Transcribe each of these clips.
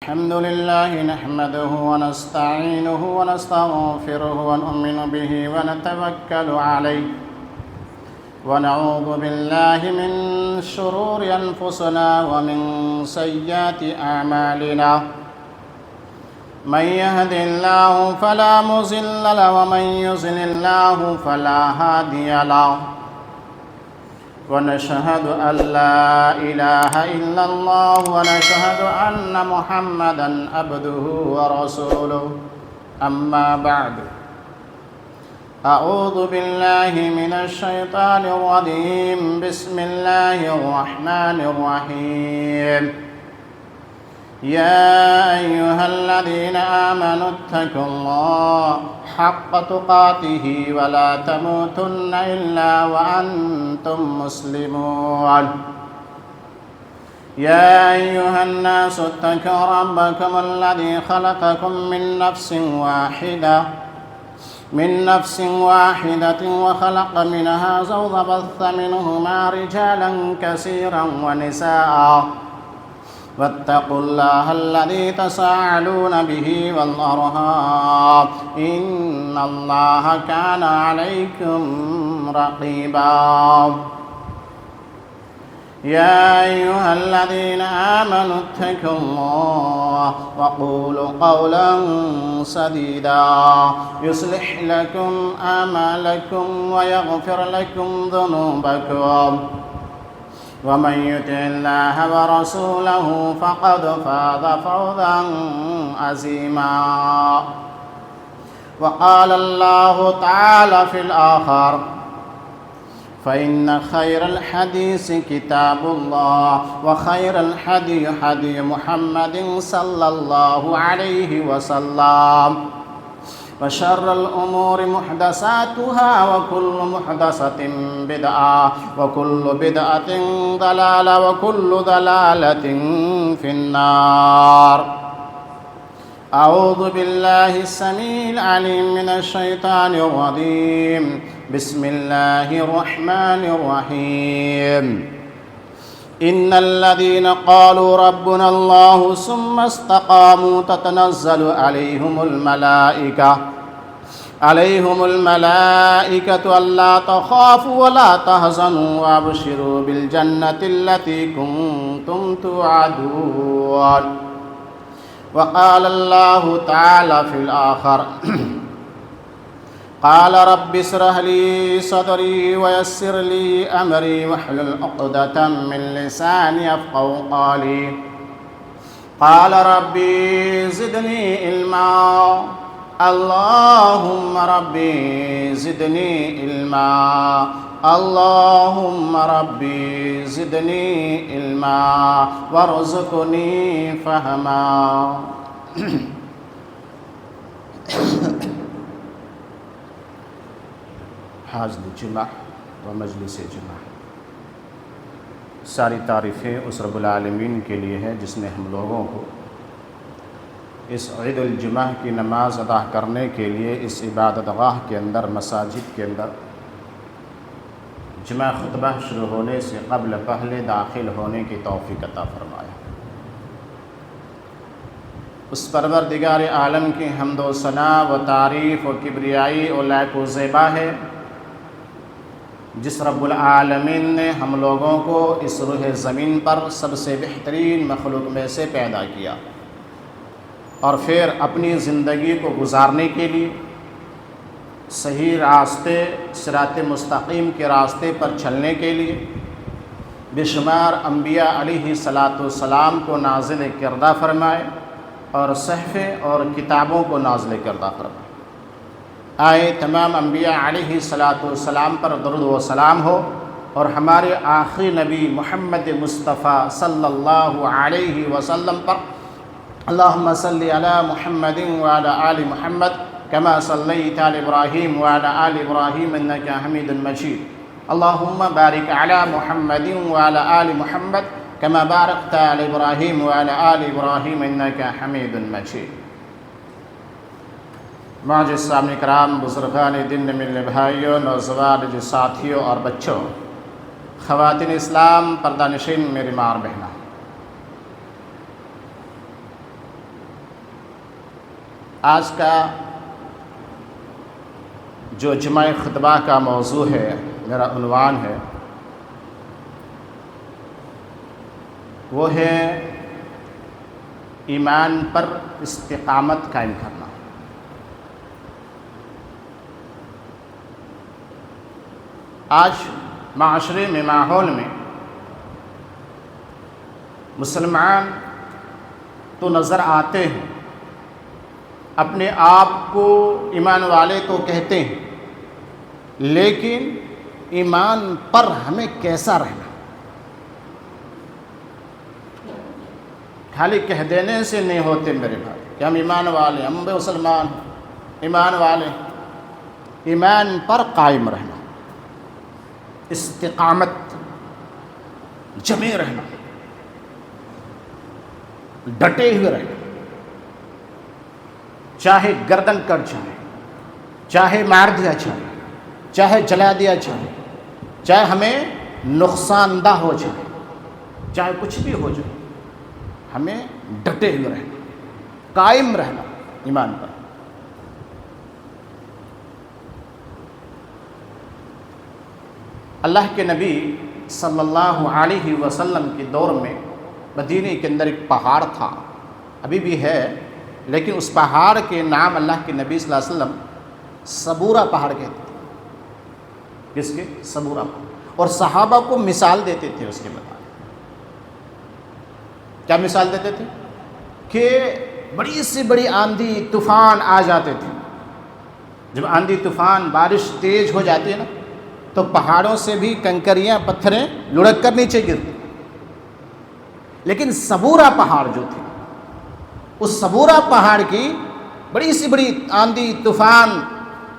الحمد لله نحمده ونستعينه ونستغفره ونؤمن به ونتوكل عليه ونعوذ بالله من شرور أنفسنا ومن سيئات أعمالنا من يهد الله فلا مضل له ومن يضلل الله فلا هادي له ونشهد أن لا إله إلا الله ونشهد أن محمدا عبده ورسوله أما بعد أعوذ بالله من الشيطان الرجيم بسم الله الرحمن الرحيم يا أيها الذين آمنوا اتقوا الله حق تقاته ولا تموتن إلا وأنتم مسلمون يا أيها الناس اتقوا ربكم الذي خلقكم من نفس واحدة وخلق منها زوجها وبث منهما رجالا كثيرا ونساء واتقوا الله الذي تساءلون به والأرحام إن الله كان عليكم رقيبا يا أيها الذين آمنوا اتقوا الله وقولوا قولا سديدا يصلح لكم أعمالكم ويغفر لكم ذنوبكم ومن يطع الله ورسوله فقد فاز فوزا عظيما وقال الله تعالى في الآخر فإن خير الحديث كتاب الله وخير الهدي هدي محمد صلى الله عليه وسلم وشر الأمور محدثاتها وكل محدثة بدعة وكل بدعة ضلالة وكل ضلالة في النار أعوذ بالله السميع العليم من الشيطان الرجيم بسم الله الرحمن الرحيم إن الذين قالوا ربنا الله ثم استقاموا تتنزل عليهم الملائكة ألا تخافوا ولا تحزنوا وابشروا بالجنة التي كنتم توعدون وقال الله تعالى في الآخر قال رب اشرح لي صدري ويسر لي أمري واحلل عقدة من لساني يفقهوا قولي قال ربي زدني علما اللهم ربي زدني علما اللهم ربي زدني علما وارزقني فهما حاضر جمعہ و مجلس جمعہ، ساری تعریفیں اس رب العالمین کے لیے ہیں جس نے ہم لوگوں کو اس عید الجمعہ کی نماز ادا کرنے کے لیے اس عبادت گاہ کے اندر مساجد کے اندر جمعہ خطبہ شروع ہونے سے قبل پہلے داخل ہونے کی توفیق عطا فرمایا۔ اس پروردگار عالم کی حمد و ثنا و تعریف و کبریائی و لائق و زیبا ہے جس رب العالمین نے ہم لوگوں کو اس روح زمین پر سب سے بہترین مخلوق میں سے پیدا کیا اور پھر اپنی زندگی کو گزارنے کے لیے صحیح راستے صراط مستقیم کے راستے پر چلنے کے لیے بے شمار انبیاء علیہ السلام کو نازل کردہ فرمائے اور صحیفے اور کتابوں کو نازل کردہ فرمائے۔ آئے تمام انبیاء علیہ السلام پر درود و سلام ہو اور ہمارے آخری نبی محمد مصطفیٰ صلی اللہ علیہ وسلم پر اللہم صلی علی محمد وعلی آل محمد کما صلیت علی ابراہیم وعلی آل ابراہیم انکا حمید مجید اللہم بارک علی محمد وعلی آل محمد کما بارکت علی ابراہیم وعلی آل ابراہیم انکا حمید مجید۔ معزز سامعین کرام، بزرگان دین، میرے بھائیوں، نوجوان ساتھیوں اور بچوں، خواتین اسلام، پردہ نشین، میری ماں اور بہنیں، آج کا جو جمعہ خطبہ کا موضوع ہے، میرا عنوان ہے، وہ ہے ایمان پر استقامت قائم کرنا۔ آج معاشرے میں، ماحول میں مسلمان تو نظر آتے ہیں، اپنے آپ کو ایمان والے تو کہتے ہیں، لیکن ایمان پر ہمیں کیسا رہنا؟ خالی کہہ دینے سے نہیں ہوتے میرے بھائی کہ ہم ایمان والے، ہم مسلمان ایمان والے۔ ایمان پر قائم رہنا، استقامت، جمے رہنا، ڈٹے ہوئے رہنا، چاہے گردن کٹ جائے، چاہے مار دیا جائے، چاہے جلا دیا جائے، چاہے ہمیں نقصان دہ ہو جائے، چاہے کچھ بھی ہو جائے، ہمیں ڈٹے ہوئے رہنا، قائم رہنا ایمان پر۔ اللہ کے نبی صلی اللہ علیہ وسلم کے دور میں مدینے کے اندر ایک پہاڑ تھا، ابھی بھی ہے، لیکن اس پہاڑ کے نام اللہ کے نبی صلی اللہ علیہ وسلم صبورہ پہاڑ کہتے تھے۔ کس کے؟ صبورہ پہاڑ۔ اور صحابہ کو مثال دیتے تھے اس کے بارے میں۔ کیا مثال دیتے تھے؟ کہ بڑی سے بڑی آندھی طوفان آ جاتے تھے۔ جب آندھی طوفان بارش تیز ہو جاتی ہے نا، تو پہاڑوں سے بھی کنکریاں پتھریں لڑک کر نیچے گرتی، لیکن صبورہ پہاڑ جو تھے، اس صبورہ پہاڑ کی بڑی سی بڑی آندھی طوفان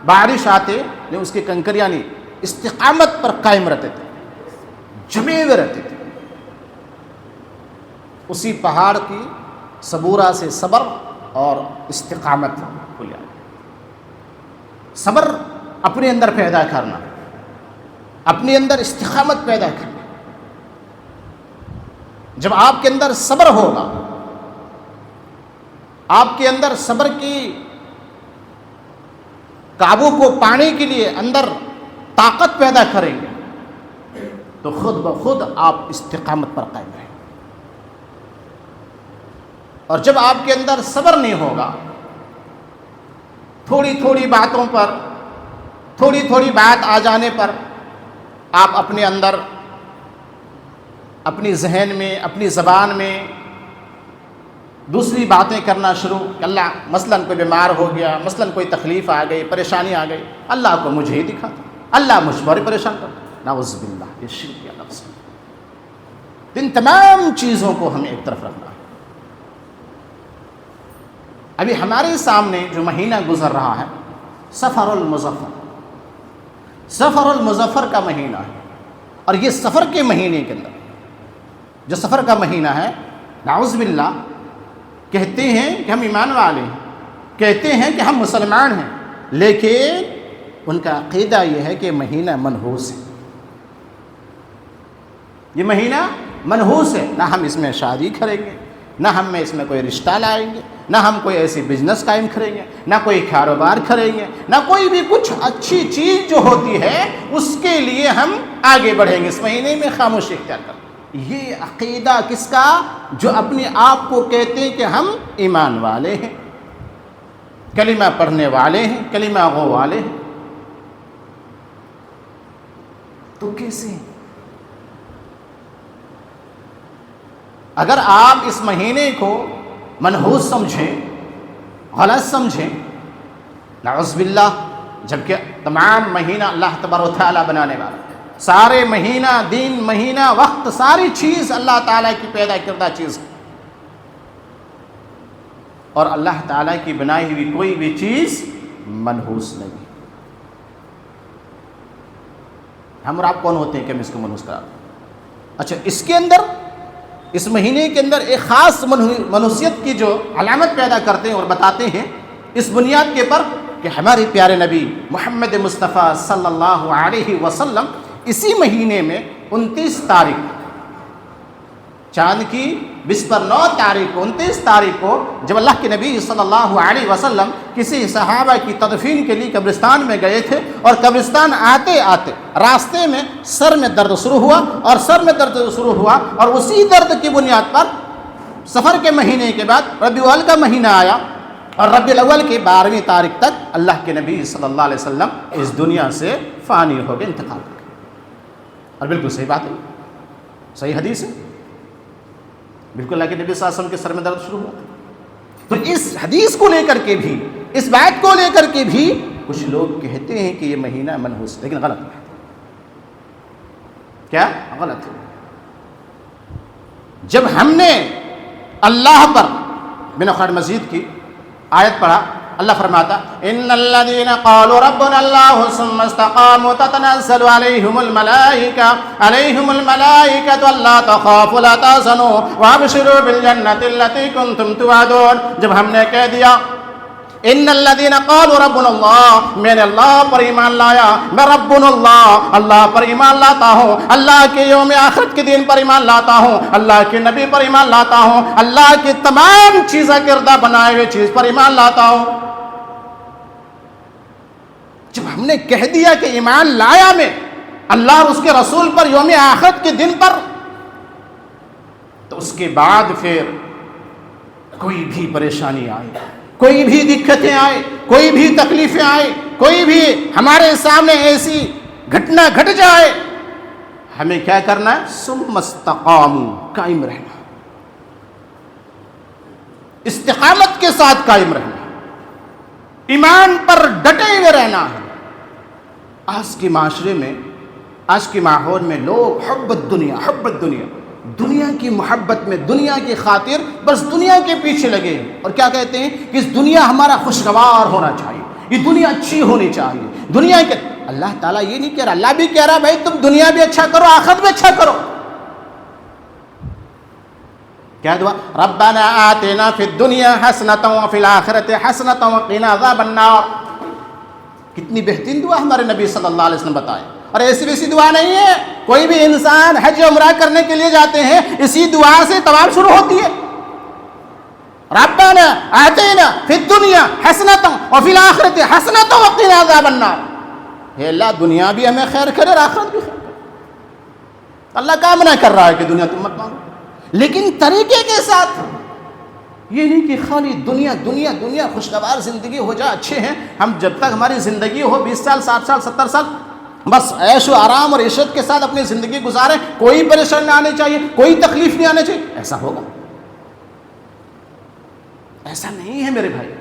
بارش آتے، لیکن اس کی کنکریاں نہیں، استقامت پر قائم رہتے تھے، جمے ہوئے رہتے تھے۔ اسی پہاڑ کی صبورہ سے صبر اور استقامت کو لیا۔ صبر اپنے اندر پیدا کرنا، اپنے اندر استقامت پیدا کرنا۔ جب آپ کے اندر صبر ہوگا، آپ کے اندر صبر کی قابو کو پانے کے لیے اندر طاقت پیدا کریں گے، تو خود بخود آپ استقامت پر قائم رہیں۔ اور جب آپ کے اندر صبر نہیں ہوگا، تھوڑی تھوڑی باتوں پر، تھوڑی تھوڑی بات آ جانے پر آپ اپنے اندر، اپنی ذہن میں، اپنی زبان میں دوسری باتیں کرنا شروع، کہ اللہ مثلاً کوئی بیمار ہو گیا، مثلاً کوئی تکلیف آ گئی، پریشانی آ گئی، اللہ کو مجھے ہی دکھا دو، اللہ مجھ پر ہی پریشان کر دو، نعوذ باللہ، یہ شرک یا نفس۔ ان تمام چیزوں کو ہمیں ایک طرف رکھنا ہے۔ ابھی ہمارے سامنے جو مہینہ گزر رہا ہے، سفر المظفر، سفر المظفر کا مہینہ ہے، اور یہ سفر کے مہینے کے اندر، جو سفر کا مہینہ ہے، نعوذ باللہ، کہتے ہیں کہ ہم ایمان والے ہیں، کہتے ہیں کہ ہم مسلمان ہیں، لیکن ان کا عقیدہ یہ ہے کہ مہینہ منحوس ہے، یہ مہینہ منحوس ہے، نہ ہم اس میں شادی کریں گے، نہ ہم اس میں کوئی رشتہ لائیں گے، نہ ہم کوئی ایسی بزنس قائم کریں گے، نہ کوئی کاروبار کریں گے، نہ کوئی بھی کچھ اچھی چیز جو ہوتی ہے اس کے لیے ہم آگے بڑھیں گے، اس مہینے میں خاموشی اختیار کریں۔ یہ عقیدہ کس کا؟ جو اپنے آپ کو کہتے ہیں کہ ہم ایمان والے ہیں، کلمہ پڑھنے والے ہیں، کلمہ گو والے ہیں۔ تو کیسے؟ اگر آپ اس مہینے کو منحوس سمجھیں، غلط سمجھیں، نعوذ باللہ، جبکہ تمام مہینہ اللہ تبارک و تعالیٰ بنانے والا، سارے مہینہ، دن، مہینہ، وقت، ساری چیز اللہ تعالیٰ کی پیدا کردہ چیز ہے، اور اللہ تعالیٰ کی بنائی ہوئی کوئی بھی چیز منحوس نہیں۔ ہم اور آپ کون ہوتے ہیں کہ ہم اس کو منحوس کرا دیں؟ اچھا، اس کے اندر، اس مہینے کے اندر ایک خاص منحوسیت کی جو علامت پیدا کرتے ہیں اور بتاتے ہیں، اس بنیاد کے پر کہ ہمارے پیارے نبی محمد مصطفیٰ صلی اللہ علیہ وسلم اسی مہینے میں 29 تاریخ چاند کی 20 پر 9 تاریخ کو 29 تاریخ کو جب اللہ کے نبی صلی اللہ علیہ وسلم کسی صحابہ کی تدفین کے لیے قبرستان میں گئے تھے، اور قبرستان آتے آتے راستے میں سر میں درد شروع ہوا، اور اسی درد کی بنیاد پر سفر کے مہینے کے بعد ربیع الاول کا مہینہ آیا، اور ربیع الاول کی 12ویں تاریخ تک اللہ کے نبی صلی اللہ علیہ وسلم اس دنیا سے فانی ہو گئے، انتقال کر گئے۔ اور بالکل صحیح بات ہے، صحیح حدیث ہے، بالکل اللہ کے نبی صلی اللہ علیہ وسلم کے سر میں درد شروع ہوا۔ تو اس حدیث کو لے کر کے بھی، اس بات کو لے کر کے بھی کچھ لوگ کہتے ہیں کہ یہ مہینہ منحوس، لیکن غلط ہے۔ کیا غلط ہے؟ جب ہم نے اللہ پر بن خیر مزید کی آیت پڑھا، اللہ فرماتا ان الذين قالوا ربنا الله ثم استقاموا تتنزل عليهم الملائكة الا تخافوا ولا تحزنوا وابشروا بالجنة التي كنتم توعدون۔ جب ہم نے کہہ دیا ان الذين قالوا ربنا اللہ، میں نے اللہ پر ایمان لایا، میں ربنا اللہ پر ایمان لاتا ہوں، اللہ کے یوم آخرت کے دن پر ایمان لاتا ہوں، اللہ کے نبی پر ایمان لاتا ہوں، اللہ کی تمام چیزیں کردہ بنائے ہوئے چیز پر ایمان لاتا ہوں۔ جب ہم نے کہہ دیا کہ ایمان لایا میں اللہ اور اس کے رسول پر، یوم آخرت کے دن پر، تو اس کے بعد پھر کوئی بھی پریشانی آئے، کوئی بھی دقتیں آئے، کوئی بھی تکلیفیں آئے، کوئی بھی ہمارے سامنے ایسی گھٹنا گھٹ جائے، ہمیں کیا کرنا ہے؟ ثم استقاموا، قائم رہنا، استقامت کے ساتھ قائم رہنا، ایمان پر ڈٹے ہوئے رہنا ہے۔ آج کے معاشرے میں، آج کے ماحول میں لوگ حب الدنیا، دنیا کی محبت میں، دنیا کی خاطر بس دنیا کے پیچھے لگے ہیں، اور کیا کہتے ہیں کہ اس دنیا ہمارا خوشگوار ہونا چاہیے، یہ دنیا اچھی ہونی چاہیے، دنیا کے اللہ تعالیٰ یہ نہیں کہہ رہا، اللہ بھی کہہ رہا بھائی تم دنیا بھی اچھا کرو، آخرت بھی اچھا کرو۔ کیا دعا؟ ربنا آتنا فی الدنیا حسنۃ وفی الآخرۃ حسنۃ وقنا عذاب النار۔ کتنی بہترین دعا ہمارے نبی صلی اللہ علیہ وسلم بتائے، اور ایسی ویسی دعا نہیں ہے۔ کوئی بھی انسان حج عمرہ کرنے کے لیے جاتے ہیں، اسی دعا سے طواف شروع ہوتی ہے، ربنا آتنا فی الدنیا حسنۃ وفی الآخرۃ حسنۃ وقنا عذاب النار۔ اے اللہ دنیا بھی ہمیں خیر کرے اور آخرت بھی خیر کرے۔ اللہ کا منع کر رہا ہے کہ دنیا تم مت مانگو، لیکن طریقے کے ساتھ، یہ نہیں کہ خالی دنیا دنیا دنیا، خوشگوار زندگی ہو جائے، اچھے ہیں ہم، جب تک ہماری زندگی ہو 20 سال 60 سال 70 سال، بس عیش و آرام اور عشرت کے ساتھ اپنی زندگی گزاریں، کوئی پریشانی نہ آنی چاہیے، کوئی تکلیف نہیں آنی چاہیے۔ ایسا ہوگا؟ ایسا نہیں ہے میرے بھائی۔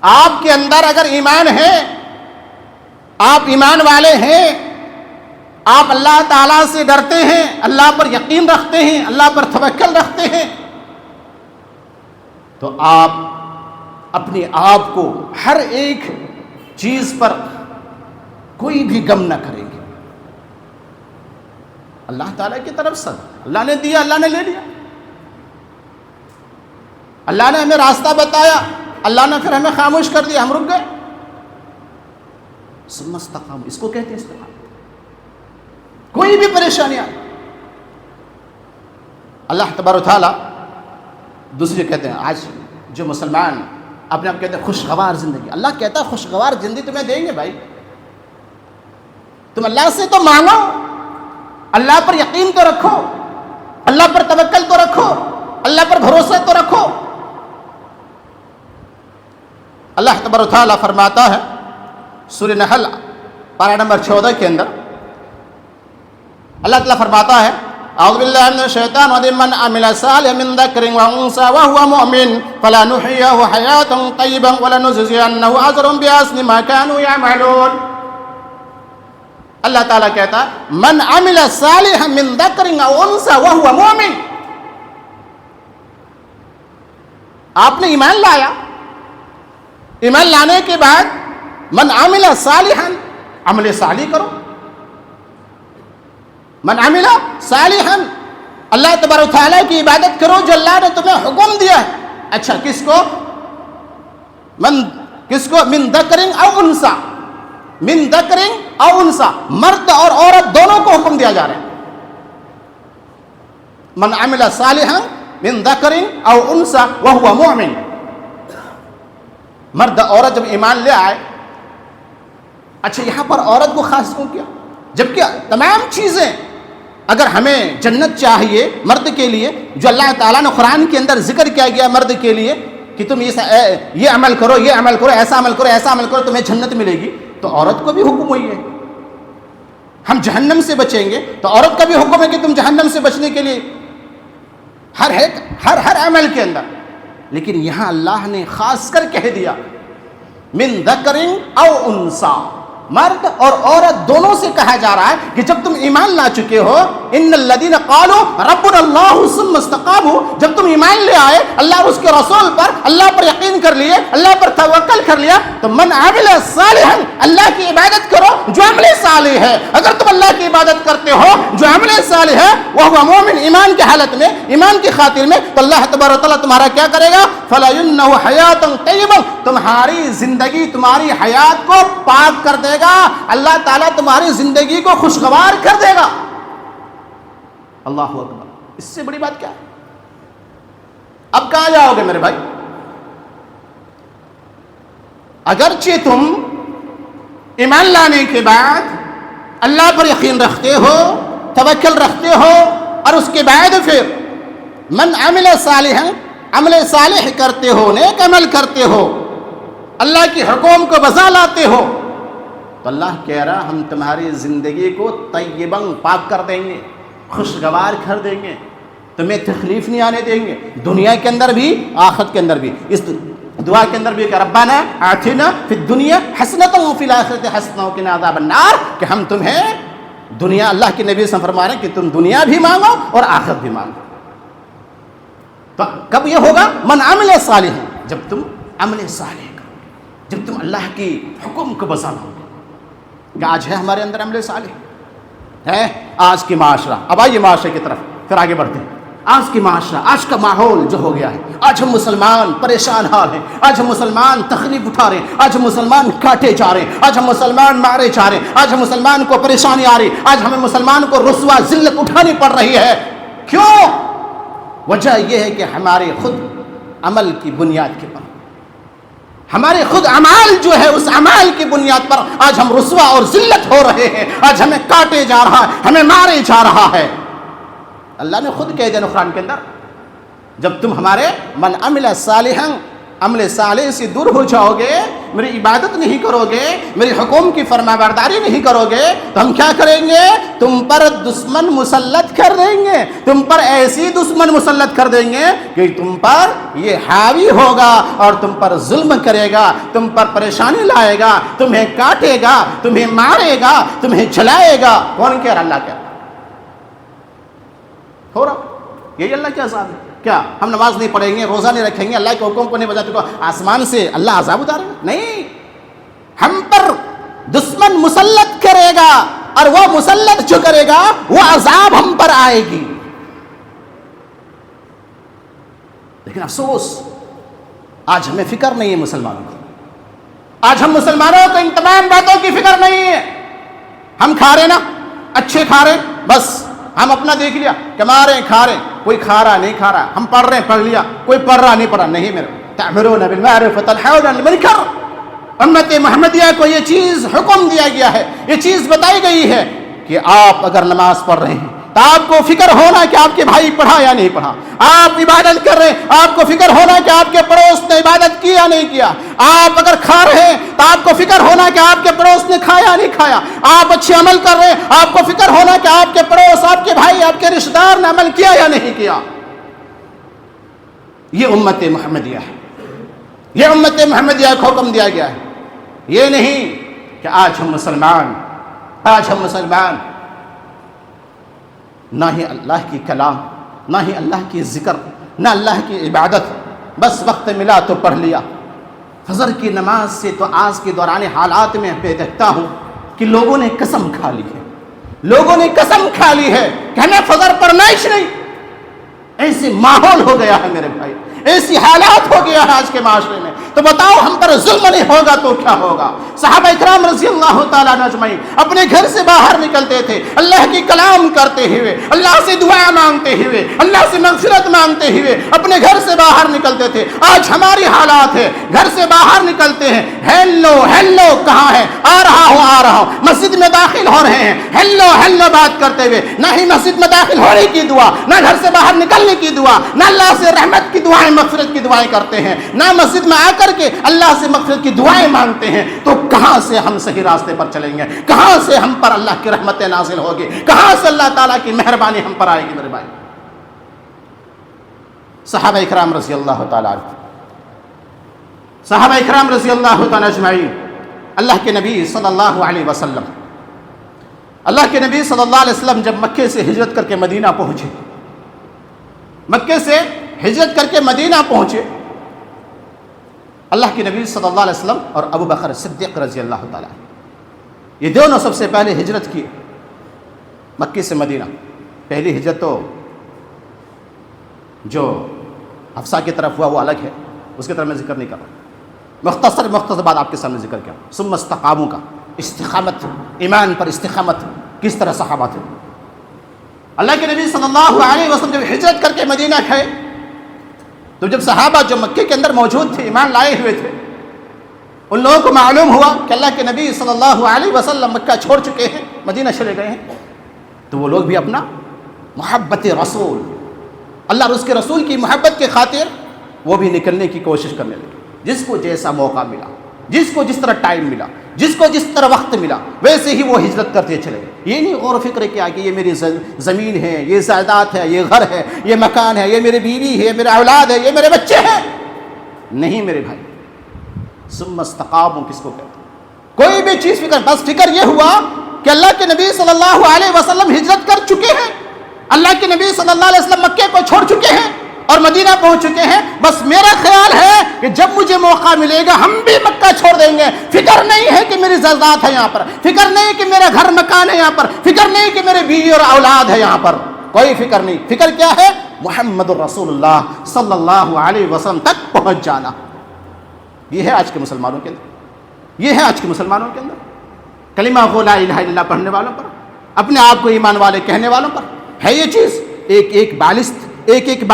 آپ کے اندر اگر ایمان ہے، آپ ایمان والے ہیں، آپ اللہ تعالیٰ سے ڈرتے ہیں، اللہ پر یقین رکھتے ہیں، اللہ پر توکل رکھتے ہیں، تو آپ اپنے آپ کو ہر ایک چیز پر کوئی بھی غم نہ کریں گے۔ اللہ تعالیٰ کی طرف سے اللہ نے دیا، اللہ نے لے لیا، اللہ نے ہمیں راستہ بتایا، اللہ نے پھر ہمیں خاموش کر دیا، ہم رک گئے۔ ثم استقاموا، اس کو کہتے ہیں استقامت۔ کوئی بھی پریشانی آئے، اللہ تبارک و تعالیٰ دوسرے کہتے ہیں، آج جو مسلمان اپنے آپ کہتے ہیں خوشگوار زندگی، اللہ کہتا ہے خوشگوار زندگی تمہیں دیں گے بھائی، تم اللہ سے تو مانگو، اللہ پر یقین تو رکھو، اللہ پر توکل تو رکھو، اللہ پر بھروسہ تو رکھو۔ اللہ تبارک و تعالیٰ فرماتا ہے سورہ نحل پارہ نمبر 14 کے اندر، اللہ تعالیٰ فرماتا ہے اعوذ باللہ من الشیطان الرجیم من عمل صالحا من ذکر وانثی وهو مؤمن فلنحییہ حیاتا طیبا ولنجزینہ اجرهم بأحسن ما كانوا يعملون۔ اللہ تعالیٰ کہتا ہے من عمل صالحا من ذکر او انثی وهو مؤمن، آپ نے ایمان لایا، ایمان لانے کے بعد من عمل صالحا، عمل صالح کرو، من عمل صالحا، اللہ تبارک و تعالیٰ کی عبادت کرو جو اللہ نے تمہیں حکم دیا ہے۔ اچھا کس کو؟ من ذکر او انثی، من ذکر او انثی، مرد اور عورت دونوں کو حکم دیا جا رہا ہے۔ من عمل صالحا من ذکر او انثى وهو مؤمن. مرد عورت جب ایمان لے آئے. اچھا یہاں پر عورت کو خاص کیوں کیا؟ جبکہ تمام چیزیں اگر ہمیں جنت چاہیے مرد کے لیے، جو اللہ تعالیٰ نے قرآن کے اندر ذکر کیا گیا مرد کے لیے کہ تم یہ عمل کرو، یہ عمل کرو، ایسا عمل کرو، ایسا عمل کرو، تمہیں جنت ملے گی، تو عورت کو بھی حکم ہوئی ہے. ہم جہنم سے بچیں گے تو عورت کا بھی حکم ہے کہ تم جہنم سے بچنے کے لیے ہر عمل کے اندر. لیکن یہاں اللہ نے خاص کر کہہ دیا من ذکر او انثى، مرد اور عورت دونوں سے کہا جا رہا ہے کہ جب تم ایمان لا چکے ہو، ان الذین قالوا ربنا اللہ ثم استقاموا، جب تم ایمان لے آئے اللہ اور اس کے رسول پر، اللہ پر یقین کر لیے، اللہ پر توکل کر لیا، تو من عمل صالحا، اللہ کی عبادت کرو جو عمل صالح ہے. اگر تم اللہ کی عبادت کرتے ہو جو عمل صالح ہے، وہ مومن ایمان کی حالت میں، ایمان کی خاطر میں، تو اللہ تبارک و تعالیٰ تمہارا کیا کرے گا؟ فَلَيُنَّهُ حَيَاةً طَيِّبَةً، تمہاری زندگی، تمہاری حیات کو پاک کر دے گا. اللہ تعالیٰ تمہاری زندگی کو خوشگوار کر دے گا. اللہ اکبر، اس سے بڑی بات کیا ہے؟ اب کہاں جاؤ گے میرے بھائی؟ اگرچہ تم ایمان لانے کے بعد اللہ پر یقین رکھتے ہو، توکل رکھتے ہو، اور اس کے بعد پھر من عمل صالحا، عمل صالح کرتے ہو، نیک عمل کرتے ہو، اللہ کی حکم کو بجا لاتے ہو، تو اللہ کہہ رہا ہم تمہاری زندگی کو طیباً پاک کر دیں گے، خوشگوار کر دیں گے، تمہیں تکلیف نہیں آنے دیں گے، دنیا کے اندر بھی آخرت کے اندر بھی. اس دعا کے اندر بھی کہ ربنا آتنا فی الدنیا حسنۃ وفی الآخرۃ حسنۃ وقنا عذاب النار، کہ ہم تمہیں دنیا، اللہ کے نبی سے فرما رہے ہیں کہ تم دنیا بھی مانگو اور آخرت بھی مانگو. تو کب یہ ہوگا؟ من عمل صالحا، جب تم عمل صالح کرو گے، جب تم اللہ کی حکم کو بجا لاؤ گے. کہ آج ہے ہمارے اندر عمل صالح ہے؟ آج کی معاشرہ، اب آئیے معاشرے کی طرف پھر آگے بڑھتے ہیں. آج کی معاشرہ، آج کا ماحول جو ہو گیا ہے، آج ہم مسلمان پریشان حال ہیں، آج ہم مسلمان تکلیف اٹھا رہے ہیں، آج ہم مسلمان کاٹے جا رہے ہیں، آج ہم مسلمان مارے جا رہے ہیں، آج ہم مسلمان کو پریشانی آ رہی، آج ہمیں مسلمان کو رسوا ذلت اٹھانی پڑ رہی ہے. کیوں؟ وجہ یہ ہے کہ ہمارے خود عمل کی بنیاد کے پر، ہمارے خود اعمال جو ہے اس اعمال کی بنیاد پر آج ہم رسوا اور ذلت ہو رہے ہیں، آج ہمیں کاٹے جا رہا ہے، ہمیں مارے جا رہا ہے. اللہ نے خود کہہ دیا قرآن کے اندر، جب تم ہمارے من عمل صالحا، عمل صالح سے دور ہو جاؤ گے، میری عبادت نہیں کرو گے، میری حکم کی فرما برداری نہیں کرو گے، تو ہم کیا کریں گے؟ تم پر دشمن مسلط کر دیں گے، تم پر ایسی دشمن مسلط کر دیں گے کہ تم پر یہ حاوی ہوگا اور تم پر ظلم کرے گا، تم پر پریشانی لائے گا، تمہیں کاٹے گا، تمہیں مارے گا، تمہیں جلائے گا. کون کہہ رہا؟ اللہ کہہ رہا. ہو رہا یہی اللہ کے عذاب ہے. کیا ہم نماز نہیں پڑھیں گے، روزہ نہیں رکھیں گے، اللہ کے حکم کو نہیں بجاتے تو آسمان سے اللہ عذاب اتارے گا؟ نہیں، ہم پر دشمن مسلط کرے گا، اور وہ مسلط جو کرے گا وہ عذاب ہم پر آئے گی. لیکن افسوس آج ہمیں فکر نہیں ہے مسلمانوں کو. آج ہم مسلمانوں کو ان تمام باتوں کی فکر نہیں ہے. ہم کھا رہے نا، اچھے کھا رہے، بس ہم اپنا دیکھ لیا، کما رہے ہیں، کھا رہے ہیں، کوئی کھا رہا نہیں کھا رہا، ہم پڑھ رہے ہیں، پڑھ لیا، کوئی پڑھ رہا نہیں پڑھا. نہیں میرے تأمرون بالمعروف وتنهون عن المنکر. امت محمدیہ کو یہ چیز حکم دیا گیا ہے، یہ چیز بتائی گئی ہے کہ آپ اگر نماز پڑھ رہے ہیں تو آپ کو فکر ہونا کہ آپ کے بھائی پڑھا یا نہیں پڑھا. آپ عبادت کر رہے ہیں، آپ کو فکر ہونا کہ آپ کے پڑوس نے عبادت کی یا نہیں کیا. آپ اگر کھا رہے ہیں تو آپ کو فکر ہونا کہ آپ کے پڑوس نے کھایا یا نہیں کھایا. آپ اچھے عمل کر رہے ہیں، آپ کو فکر ہونا کہ آپ کے پڑوس، آپ کے بھائی، آپ کے رشتہ دار نے عمل کیا یا نہیں کیا. یہ امت محمدیہ ہے، یہ امت محمدیہ کو حکم دیا گیا ہے. یہ نہیں کہ آج ہم مسلمان نہ ہی اللہ کی کلام، نہ ہی اللہ کی ذکر، نہ اللہ کی عبادت، بس وقت ملا تو پڑھ لیا. فجر کی نماز سے تو آج کے دوران حالات میں دیکھتا ہوں کہ لوگوں نے قسم کھا لی ہے، لوگوں نے قسم کھا لی ہے کہ ہمیں فجر پڑھنا ہی نہیں. ایسے ماحول ہو گیا ہے میرے بھائی، ایسی حالات ہو گیا ہے آج کے معاشرے میں تو بتاؤ ہم پر ظلم نہیں ہوگا تو کیا ہوگا؟ صحابہ اکرام رضی اللہ تعالیٰ عنہ اجمعین اپنے گھر سے باہر نکلتے تھے اللہ کی کلام کرتے ہوئے، اللہ سے دعا مانگتے ہوئے، اللہ سے مغفرت مانگتے ہوئے اپنے گھر سے باہر نکلتے تھے۔ آج ہماری حالات ہے، گھر سے باہر نکلتے ہیں، ہیلو ہیلو کہاں ہے؟ آ رہا ہوں، مسجد میں داخل ہو رہے ہیں، ہیلو ہیلو بات کرتے ہوئے، نہ ہی مسجد میں داخل ہونے کی دعا، نہ گھر سے باہر نکلنے کی دعا، نہ اللہ سے رحمت کی دعائیں، مغفرت کی دعائیں کرتے ہیں، نہ مسجد میں آ کر کے اللہ سے مغفرت کی دعائیں مانگتے ہیں۔ تو کہاں سے ہم صحیح راستے پر چلیں گے؟ کہاں سے ہم پر اللہ کی رحمتیں نازل ہوگی؟ کہاں سے اللہ تعالیٰ کی مہربانی ہم پر آئے گی؟ میرے بھائی، صحابہ اکرام رضی اللہ تعالیٰ عنہ، صحابہ اکرام رضی اللہ تعالیٰ اجمعین، اللہ کے نبی صلی اللہ علیہ وسلم، اللہ کے نبی صلی اللہ علیہ وسلم جب مکے سے ہجرت کر کے مدینہ پہنچے، مکے سے ہجرت کر کے مدینہ پہنچے، اللہ کے نبی صلی اللہ علیہ وسلم اور ابو بکر صدیق رضی اللہ تعالیٰ یہ دونوں سب سے پہلے ہجرت کی مکے سے مدینہ۔ پہلی ہجرت تو جو حفصہ کی طرف ہوا وہ الگ ہے، اس کی طرف میں ذکر نہیں کر رہا، مختصر بات آپ کے سامنے ذکر کیا۔ ثم استقاموا کا استقامت، ایمان پر استقامت کس طرح صحابہ تھے۔ اللہ کے نبی صلی اللہ علیہ وسلم جب ہجرت کر کے مدینہ گئے تو جب صحابہ جو مکے کے اندر موجود تھے، ایمان لائے ہوئے تھے، ان لوگوں کو معلوم ہوا کہ اللہ کے نبی صلی اللہ علیہ وسلم مکہ چھوڑ چکے ہیں، مدینہ چلے گئے ہیں، تو وہ لوگ بھی اپنا محبت رسول، اللہ اور اس کے رسول کی محبت کے خاطر وہ بھی نکلنے کی کوشش کرنے لگے۔ جس کو جیسا موقع ملا، جس کو جس طرح ٹائم ملا، جس کو جس طرح وقت ملا، ویسے ہی وہ ہجرت کرتے چلے گئے۔ یہ نہیں غور و فکر کیا کہ یہ میری زمین ہے، یہ جائیداد ہے، یہ گھر ہے، یہ مکان ہے، یہ میری بیوی ہے، یہ میرا اولاد ہے، یہ میرے بچے ہیں۔ نہیں میرے بھائی، ثم استقاموا کس کو کہتے ہیں؟ کوئی بھی چیز فکر، بس فکر یہ ہوا کہ اللہ کے نبی صلی اللہ علیہ وسلم ہجرت کر چکے ہیں، اللہ کے نبی صلی اللہ علیہ وسلم مکے کو چھوڑ چکے ہیں اور مدینہ پہنچ چکے ہیں، بس میرا خیال ہے کہ جب مجھے موقع ملے گا ہم بھی مکہ چھوڑ دیں گے۔ فکر نہیں ہے کہ میری جائیداد ہے یہاں پر، فکر نہیں کہ میرا گھر مکان ہے یہاں پر، فکر نہیں کہ میرے بیوی اور اولاد ہے یہاں پر، کوئی فکر نہیں۔ فکر کیا ہے؟ محمد الرسول اللہ صلی اللہ علیہ وسلم تک پہنچ جانا۔ یہ ہے آج کے مسلمانوں کے اندر، یہ ہے آج کے مسلمانوں کے اندر کلمہ لا الہ الا اللہ پڑھنے والوں پر، اپنے آپ کو ایمان والے کہنے والوں پر ہے یہ چیز۔ ایک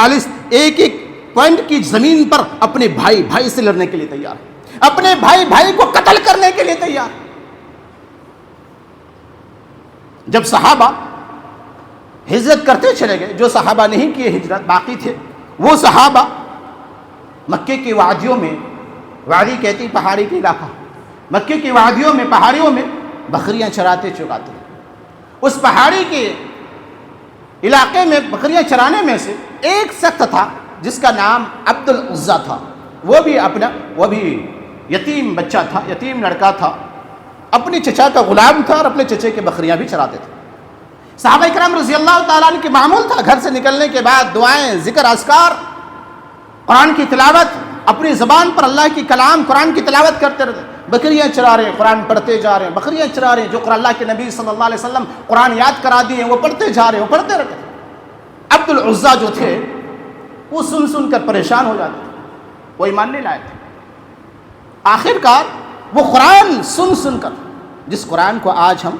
پوائنٹ کی زمین پر اپنے بھائی سے لڑنے کے لیے تیار ہے، اپنے بھائی کو قتل کرنے کے لیے تیار۔ جب صحابہ ہجرت کرتے چلے گئے، جو صحابہ نہیں کیے ہجرت باقی تھے، وہ صحابہ مکے کی وادیوں میں، وادی کہتی پہاڑی کے علاقہ، مکے کی وادیوں میں، پہاڑیوں میں بکریاں چراتے چگاتے۔ اس پہاڑی کے علاقے میں بکریاں چرانے میں سے ایک شخص تھا جس کا نام عبد العزیٰ تھا، وہ بھی یتیم بچہ تھا، یتیم لڑکا تھا، اپنے چچا کا غلام تھا اور اپنے چچے کے بکریاں بھی چراتے تھے۔ صحابہ کرام رضی اللہ تعالیٰ عنہ کے معمول تھا گھر سے نکلنے کے بعد دعائیں، ذکر، اذکار، قرآن کی تلاوت، اپنی زبان پر اللہ کی کلام قرآن کی تلاوت کرتے رہتے۔ بکریاں چرا رہے ہیں، قرآن پڑھتے جا رہے ہیں، بکریاں چرا رہے ہیں، جو اللہ کے نبی صلی اللہ علیہ وسلم قرآن یاد کرا دیے وہ پڑھتے جا رہے ہیں، وہ پڑھتے رہتے ہیں۔ عبد العزیٰ جو تھے وہ سن کر پریشان ہو جاتے تھے، وہ ایمان نہیں لائے تھے۔ آخر کار وہ قرآن سن کر، جس قرآن کو آج ہم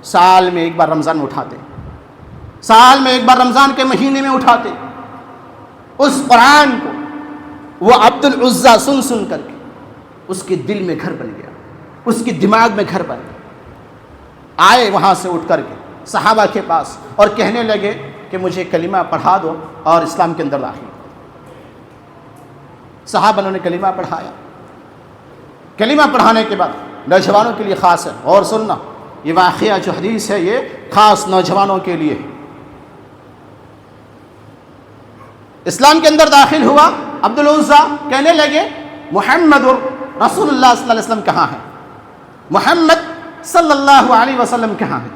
سال میں ایک بار رمضان میں اٹھاتے، سال میں ایک بار رمضان کے مہینے میں اٹھاتے، اس قرآن کو وہ عبد العزیٰ سن کر کے اس کے دل میں گھر بن گیا، اس کے دماغ میں گھر بن گیا۔ آئے وہاں سے اٹھ کر کے صحابہ کے پاس اور کہنے لگے کہ مجھے کلمہ پڑھا دو اور اسلام کے اندر داخل۔ صحابہ نے کلمہ پڑھایا۔ کلمہ پڑھانے کے بعد نوجوانوں کے لیے خاص ہے، اور سننا یہ واقعہ جو حدیث ہے یہ خاص نوجوانوں کے لیے ہے۔ اسلام کے اندر داخل ہوا عبد العزیٰ، کہنے لگے محمد رسول اللہ صلی اللہ علیہ وسلم کہاں ہے؟ محمد صلی اللہ علیہ وسلم کہاں ہے؟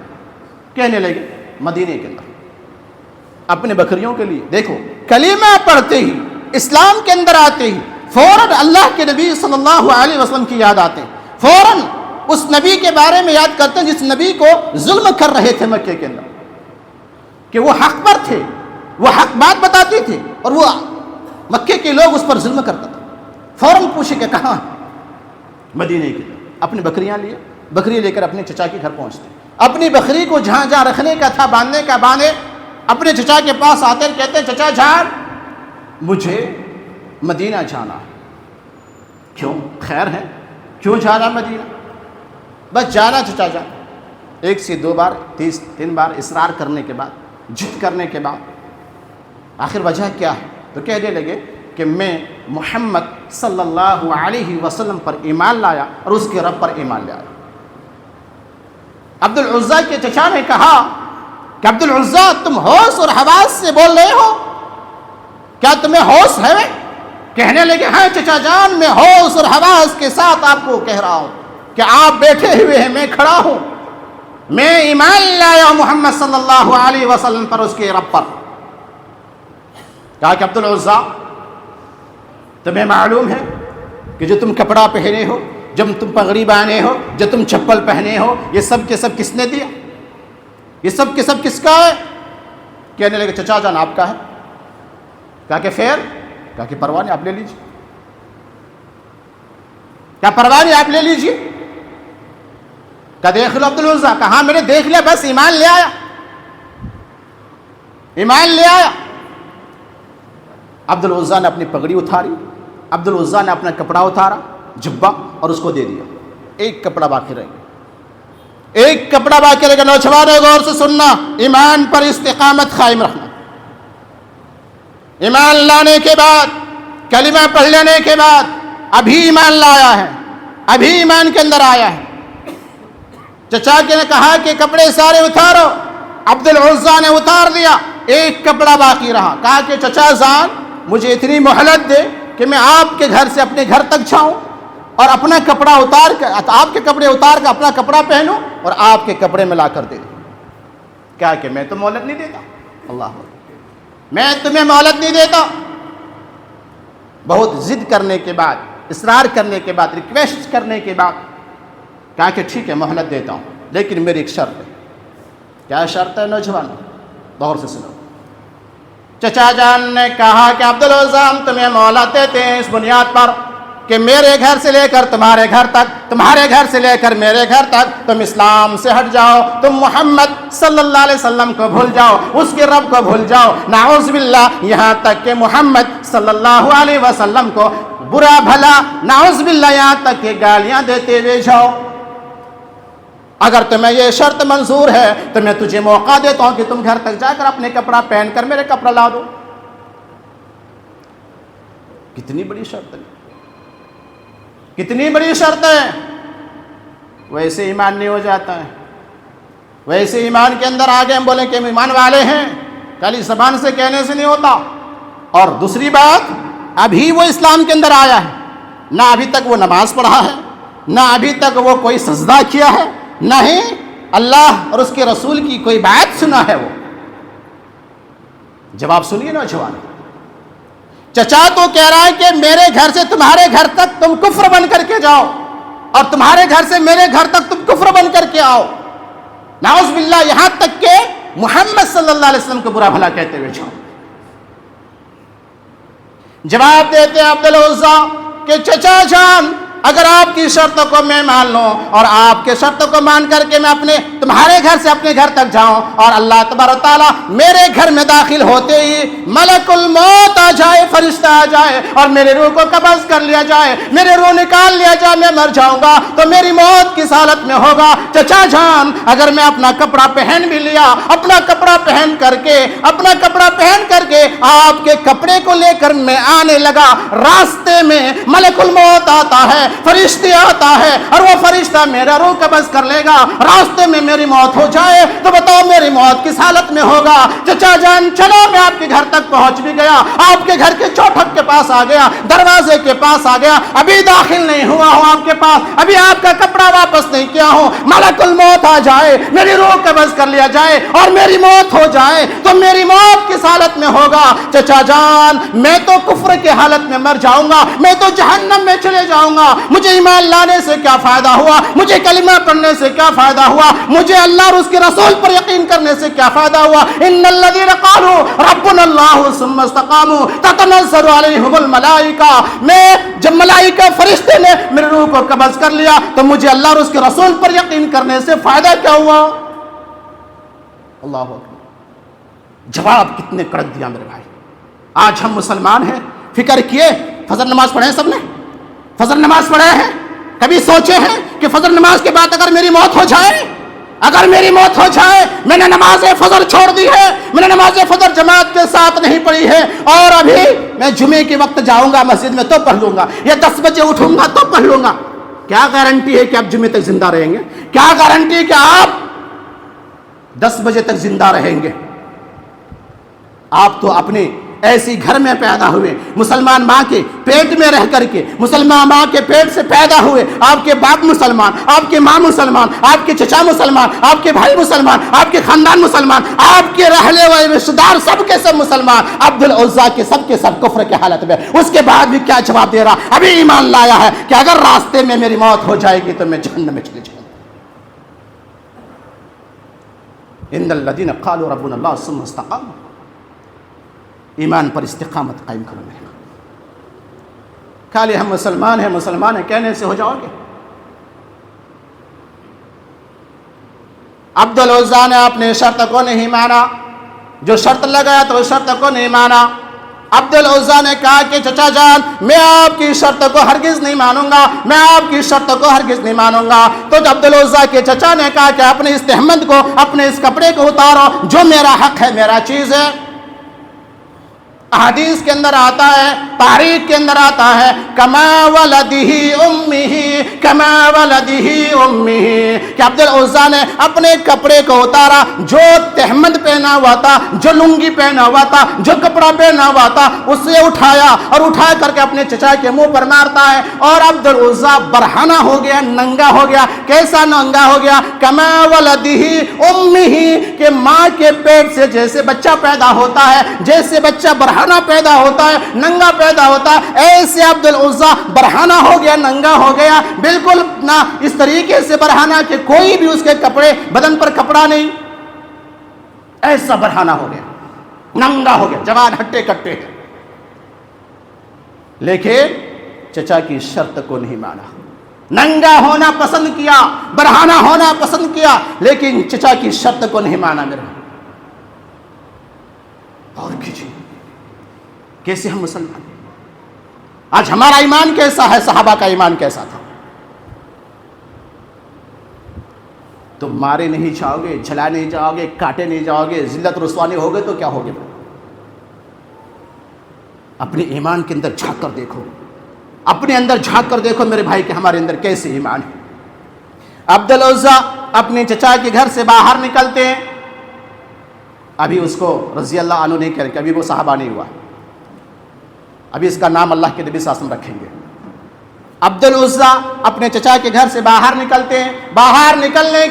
کہنے لگے مدینے کے اندر اپنے بکریوں کے لیے۔ دیکھو کلمہ پڑھتے ہی، اسلام کے اندر آتے ہی فوراً اللہ کے نبی صلی اللہ علیہ وسلم کی یاد آتے ہیں، فوراً اس نبی کے بارے میں یاد کرتے ہیں جس نبی کو ظلم کر رہے تھے مکے کے اندر، کہ وہ حق پر تھے، وہ حق بات بتاتے تھے اور وہ مکے کے لوگ اس پر ظلم کرتا تھا۔ فوراً پوچھے کہ کہاں ہے؟ مدینے کی طرف۔ اپنی بکریاں لیے، بکری لے کر اپنے چچا کے گھر پہنچتے، اپنی بکری کو جہاں جہاں رکھنے کا تھا، باندھنے کا باندھے، اپنے چچا کے پاس آتے کہتے ہیں چچا جان مجھے مدینہ جانا ہے۔ کیوں؟ خیر ہے، کیوں جانا مدینہ؟ بس جانا چچا جان۔ ایک سے دو بار، تین بار اصرار کرنے کے بعد، ضد کرنے کے بعد آخر وجہ کیا ہے؟ تو کہنے لگے کہ میں محمد صلی اللہ علیہ وسلم پر ایمان لایا اور اس کے رب پر ایمان لایا۔ عبد العزیٰ کے چچا نے کہا کہ عبد العزیٰ تم ہوش اور حواس سے بول رہے ہو؟ کیا تمہیں ہوش ہے؟ کہنے لگے ہاں چچا جان، میں ہوش اور حواس کے ساتھ آپ کو کہہ رہا ہوں کہ آپ بیٹھے ہوئے ہیں، میں کھڑا ہوں، میں ایمان لایا محمد صلی اللہ علیہ وسلم پر، اس کے رب پر۔ کہا کہ عبد العزیٰ تمہیں معلوم ہے کہ جو تم کپڑا پہنے ہو، جب تم پگڑی باندھے ہو، جو تم چپل پہنے ہو، یہ سب کے سب کس نے دیا؟ یہ سب کے سب کس کا ہے؟ کہنے لگے چچا جان آپ کا ہے۔ کہا کہ پھر؟ کہا کہ پرواہ نہیں، آپ لے لیجیے۔ کیا پرواہ نہیں، آپ لے لیجیے؟ کہا دیکھ لو عبد العزیٰ، کہا میں نے دیکھ لیا، بس ایمان لے آیا، ایمان لے آیا۔ عبد العزیٰ نے اپنی پگڑی اتاری، عبد العزیٰ نے اپنا کپڑا اتارا، جبہ، اور اس کو دے دیا۔ ایک کپڑا باقی رہ گیا، ایک کپڑا باقی رہ گیا۔ نوجوانوں غور سے سننا، ایمان پر استقامت قائم رکھنا۔ ایمان لانے کے بعد، کلمہ پڑھ لینے کے بعد، ابھی ایمان لایا ہے، ابھی ایمان کے اندر آیا ہے۔ چچا کے نے کہا کہ کپڑے سارے اتارو، عبد العزیٰ نے اتار دیا، ایک کپڑا باقی رہا۔ کہا کہ چچا جان مجھے اتنی مہلت دے کہ میں آپ کے گھر سے اپنے گھر تک جاؤں اور اپنا کپڑا اتار کر، آپ کے کپڑے اتار کر اپنا کپڑا پہنوں اور آپ کے کپڑے میں لا کر دے دوں۔ کیا کہ میں تو مہلت نہیں دیتا، اللہ، میں تمہیں مہلت نہیں دیتا۔ بہت ضد کرنے کے بعد، اصرار کرنے کے بعد، ریکویسٹ کرنے کے بعد کہا کہ ٹھیک ہے مہلت دیتا ہوں، لیکن میری ایک شرط ہے۔ کیا شرط ہے نوجوان؟ غور سے سنو۔ چچا جان نے کہا کہ عبد العزیٰ ہم تمہیں مہلت دیتے ہیں اس بنیاد پر کہ میرے گھر سے لے کر تمہارے گھر تک، تمہارے گھر سے لے کر میرے گھر تک تم اسلام سے ہٹ جاؤ، تم محمد صلی اللہ علیہ وسلم کو بھول جاؤ، اس کے رب کو بھول جاؤ، نعوذ باللہ، یہاں تک کہ محمد صلی اللہ علیہ وسلم کو برا بھلا، نعوذ باللہ، یہاں تک کہ گالیاں دیتے ہوئے جاؤ۔ اگر تمہیں یہ شرط منظور ہے تو میں تجھے موقع دیتا ہوں کہ تم گھر تک جا کر اپنے کپڑا پہن کر میرے کپڑا لا دو۔ کتنی بڑی شرط ہے، کتنی بڑی شرط ہے۔ ویسے ایمان نہیں ہو جاتا ہے، ویسے ایمان کے اندر آگے ہم بولیں کہ ہم ایمان والے ہیں، خالی زبان سے کہنے سے نہیں ہوتا۔ اور دوسری بات، ابھی وہ اسلام کے اندر آیا ہے، نہ ابھی تک وہ نماز پڑھا ہے، نہ ابھی تک وہ کوئی سجدہ کیا ہے، نہیں اللہ اور اس کے رسول کی کوئی بات سنا ہے۔ وہ جواب سنیے نوجوان۔ چچا تو کہہ رہا ہے کہ میرے گھر سے تمہارے گھر تک تم کفر بن کر کے جاؤ، اور تمہارے گھر سے میرے گھر تک تم کفر بن کر کے آؤ، نعوذ باللہ، یہاں تک کہ محمد صلی اللہ علیہ وسلم کو برا بھلا کہتے ہوئے جاؤ۔ جواب دیتے عبد العزیٰ کہ چچا جان اگر آپ کی شرطوں کو میں مان لوں اور آپ کے شرطوں کو مان کر کے میں اپنے تمہارے گھر سے اپنے گھر تک جاؤں اور اللہ تبارک تعالیٰ میرے گھر میں داخل ہوتے ہی ملک الموت آ جائے، فرشتہ آ جائے اور میرے روح کو قبض کر لیا جائے، میرے روح نکال لیا جائے، میں مر جاؤں گا تو میری موت کس حالت میں ہوگا؟ چچا جان اگر میں اپنا کپڑا پہن بھی لیا، اپنا کپڑا پہن کر کے آپ کے کپڑے کو لے کر میں آنے لگا، راستے میں ملک الموت آتا ہے، فرشتے آتا ہے اور وہ فرشتہ میرا روح قبض کر لے گا، راستے میں میری موت ہو جائے تو بتاؤ میری موت کس حالت میں ہوگا؟ چچا جان چلو میں آپ کے گھر تک پہنچ بھی گیا، آپ کے گھر کے چوٹھک کے پاس آ گیا، دروازے کے پاس آ گیا، ابھی داخل نہیں ہوا ہوں آپ کے پاس، ابھی آپ کا کپڑا واپس نہیں کیا ہوں، ملک الموت آ جائے، میری روح قبض کر لیا جائے اور میری موت ہو جائے تو میری موت کس حالت میں ہوگا؟ چچا جان میں تو کفر کے حالت میں مر جاؤں گا، میں تو جہنم میں چلے جاؤں گا، مجھے ایمان لانے سے کیا فائدہ ہوا، مجھے کلمہ پڑھنے سے کیا فائدہ ہوا، مجھے اللہ اور اس کے رسول پر یقین کرنے سے کیا فائدہ ہوا؟ ان الذين قالوا ربنا الله ثم استقاموا تتنزل علیہم الملائکہ، میں جب ملائکہ فرشتے نے میری روح کو قبض کر لیا تو مجھے اللہ اور اس کے رسول پر یقین کرنے سے فائدہ کیا ہوا؟ اللہ اکبر، جواب کتنے کڑک دیا میرے بھائی۔ آج ہم مسلمان ہیں، فکر کیے فجر نماز پڑھے؟ سب نے فجر نماز پڑھے ہیں؟ کبھی سوچے ہیں کہ فجر نماز کے بعد اگر میری موت ہو جائے، اگر میری موت ہو جائے، میں نے نماز فجر چھوڑ دی ہے، میں نے نماز فجر جماعت کے ساتھ نہیں پڑھی ہے، اور ابھی میں جمعے کے وقت جاؤں گا مسجد میں تو پڑھ لوں گا، یا 10 بجے اٹھوں گا تو پڑھ لوں گا، کیا گارنٹی ہے کہ آپ جمعے تک زندہ رہیں گے؟ کیا گارنٹی ہے کہ آپ 10 بجے تک زندہ رہیں گے؟ آپ تو اپنے ایسی گھر میں پیدا ہوئے، مسلمان ماں کے پیٹ میں رہ کر کے، مسلمان ماں کے پیٹ سے پیدا ہوئے، آپ کے باپ مسلمان، آپ کے ماں مسلمان، آپ کے چچا مسلمان، آپ کے بھائی مسلمان، آپ کے خاندان مسلمان، آپ کے رہنے والے رشتہ دار سب کے سب مسلمان، عبد العزیٰ کے سب کفر کے حالت میں، اس کے بعد بھی کیا جواب دے رہا؟ ابھی ایمان لایا ہے کہ اگر راستے میں میری موت ہو جائے گی تو میں جہنم میں چلے جاؤں گا۔ ان الذین قالوا ربنا اللہ ثم استقاموا، ایمان پر استقامت قائم کرو میرے بھائی۔ خالی ہم مسلمان ہیں کہنے سے ہو جاؤ گے؟ عبد العزیٰ نے اپنے شرط کو نہیں مانا، جو شرط لگایا تو اس شرط کو نہیں مانا۔ عبد العزیٰ نے کہا کہ چچا جان میں آپ کی شرط کو ہرگز نہیں مانوں گا، میں آپ کی شرط کو ہرگز نہیں مانوں گا۔ تو عبد العزیٰ کے چچا نے کہا کہ اپنے اس تہمت کو، اپنے اس کپڑے کو اتارو، جو میرا حق ہے، میرا چیز ہے۔ احادیث کے اندر آتا ہے، تاریخ کے اندر آتا ہے، کما ولدہ امہ، کہ عبد العزیٰ نے اپنے کپڑے کو اتارا، جو تہمت پہنا ہوا تھا، جو لنگی پہنا ہوا تھا، جو کپڑا پہنا ہوا تھا، اسے اٹھایا اور اٹھا کر کے اپنے چچا کے منہ پر مارتا ہے، اور عبد العزیٰ برہنہ ہو گیا، ننگا ہو گیا۔ کیسا ننگا ہو گیا؟ کما ولدہ امہ، کہ ماں کے پیٹ سے جیسے بچہ پیدا ہوتا ہے، جیسے بچہ برہنہ پیدا ہوتا ہے، ننگا پیدا ہوتا ہے، ایسے عبد العزیٰ برہنہ ہو گیا، ننگا ہو گیا، بالکل نہ اس طریقے سے برہنہ کہ کوئی بھی اس کے کپڑے، بدن پر کپڑا نہیں، ایسا برہنہ ہو گیا، ننگا ہو گیا، جوان ہٹے کٹے ہیں۔ لیکن چچا کی شرط کو نہیں مانا، ننگا ہونا پسند کیا، برہنہ ہونا پسند کیا، لیکن چچا کی شرط کو نہیں مانا میرا۔ اور کیجیے کیسے ہم مسلمان، آج ہمارا ایمان کیسا ہے، صحابہ کا ایمان کیسا تھا؟ تم مارے نہیں جاؤ گے، جلا نہیں جاؤ گے، کاٹے نہیں جاؤ گے، ذلت رسوانی ہوگے تو کیا ہوگے؟ اپنے ایمان کے اندر جھانک کر دیکھو، اپنے اندر جھانک کر دیکھو میرے بھائی کہ ہمارے اندر کیسے ایمان ہے۔ عبد العزیٰ اپنے چچا کے گھر سے باہر نکلتے ہیں، ابھی اس کو رضی اللہ عنہ نہیں کہہ رہے، ابھی وہ صحابہ نہیں ہوا، ابھی اس کا نام اللہ کے نبی صلی اللہ علیہ وسلم رکھیں گے۔ عبد العزیٰ اپنے چچا کے گھر سے باہر نکلتے ہیں، باہر نکلنے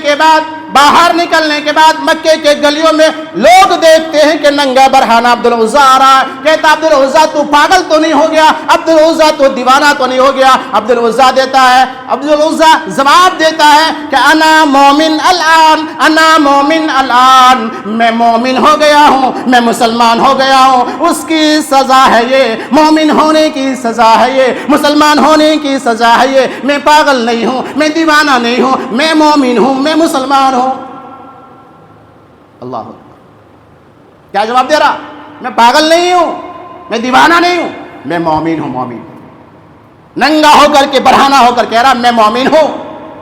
کے بعد مکے کے گلیوں میں لوگ دیکھتے ہیں کہ ننگا برہنہ عبد العزیٰ آ رہا ہے۔ کہتا عبد العزیٰ تو پاگل تو نہیں ہو گیا، عبد العزیٰ تو دیوانہ تو نہیں ہو گیا؟ عبد العزیٰ جواب دیتا ہے کہ انا مومن الان، انا مومن الان، میں مومن ہو گیا ہوں، میں مسلمان ہو گیا ہوں، اس کی سزا ہے یہ، مومن ہونے کی سزا ہے یہ، مسلمان ہونے کی سزا ہے یہ، میں پاگل نہیں ہوں، میں دیوانہ نہیں ہوں، میں مومن ہوں، میں مسلمان ہوں۔ اللہ اکبر، کیا جواب دے رہا؟ میں پاگل نہیں ہوں، میں دیوانہ نہیں ہوں، میں مومن ہوں، مومن۔ ننگا ہو کر کے، برہنہ ہو کر کہہ رہا میں مومن ہوں،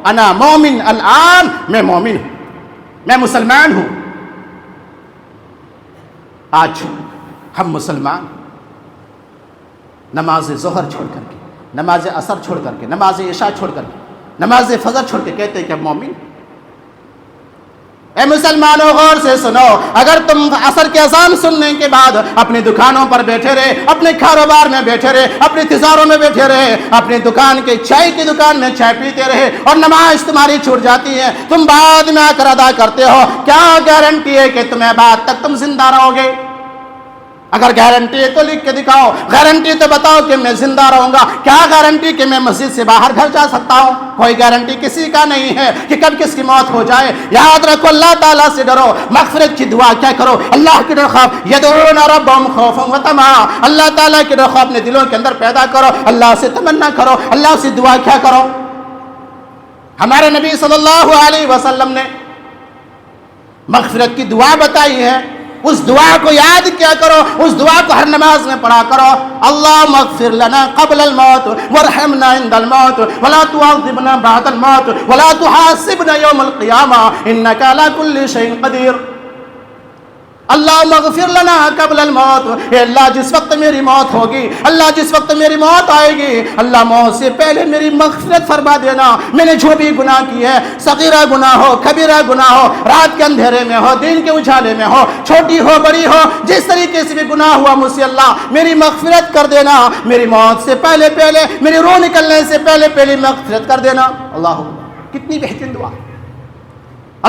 انا مومن الان، میں مومن ہوں، میں مسلمان ہوں۔ آج ہم مسلمان نماز ظہر چھوڑ کر کے، نماز عصر چھوڑ کر کے، نماز عشاء چھوڑ کر کے، نماز فجر چھوڑ کے کہتے ہیں کہ ہم مومن۔ اے مسلمانوں غور سے سنو، اگر تم عصر کی اذان سننے کے بعد اپنی دکانوں پر بیٹھے رہے، اپنے کاروبار میں بیٹھے رہے، اپنی تجاروں میں بیٹھے رہے، اپنی دکان کے چائے کی دکان میں چائے پیتے رہے اور نماز تمہاری چھوٹ جاتی ہے، تم بعد میں آ کر ادا کرتے ہو، کیا گارنٹی ہے کہ تمہیں بعد تک تم زندہ رہو گے؟ اگر گارنٹی ہے تو لکھ کے دکھاؤ، گارنٹی تو بتاؤ کہ میں زندہ رہوں گا۔ کیا گارنٹی کہ میں مسجد سے باہر گھر جا سکتا ہوں؟ کوئی گارنٹی کسی کا نہیں ہے کہ کب کس کی موت ہو جائے۔ یاد رکھو، اللہ تعالیٰ سے ڈرو، مغفرت کی دعا کیا کرو، اللہ کی ڈر خوف، یدعون ربهم خوفا وطمعا، اللہ تعالیٰ کی ڈر خوف اپنے دلوں کے اندر پیدا کرو، اللہ سے تمنا کرو، اللہ سے دعا کیا کرو۔ ہمارے نبی صلی اللہ علیہ وسلم نے مغفرت کی دعا بتائی ہے، اس دعا کو یاد کیا کرو، اس دعا کو ہر نماز میں پڑھا کرو۔ اللہم اغفر لنا قبل الموت وارحمنا عند الموت ولا تعذبنا بعد الموت ولا تحاسبنا یوم القیامہ انک علی کل شیء قدیر۔ اللہم اغفر لنا قبل الموت، اے اللہ جس وقت میری موت ہوگی، اللہ جس وقت میری موت آئے گی، اللہ موت سے پہلے میری مغفرت فرما دینا۔ میں نے جو بھی گناہ کی ہے، صغیرہ گناہ ہو، کبیرہ گناہ ہو، رات کے اندھیرے میں ہو، دن کے اجالے میں ہو، چھوٹی ہو بڑی ہو، جس طریقے سے بھی گناہ ہوا مجھ سے اللہ میری مغفرت کر دینا، میری موت سے پہلے پہلے، میری روح نکلنے سے پہلے پہلے مغفرت کر دینا۔ اللہ، کتنی بہترین دعا۔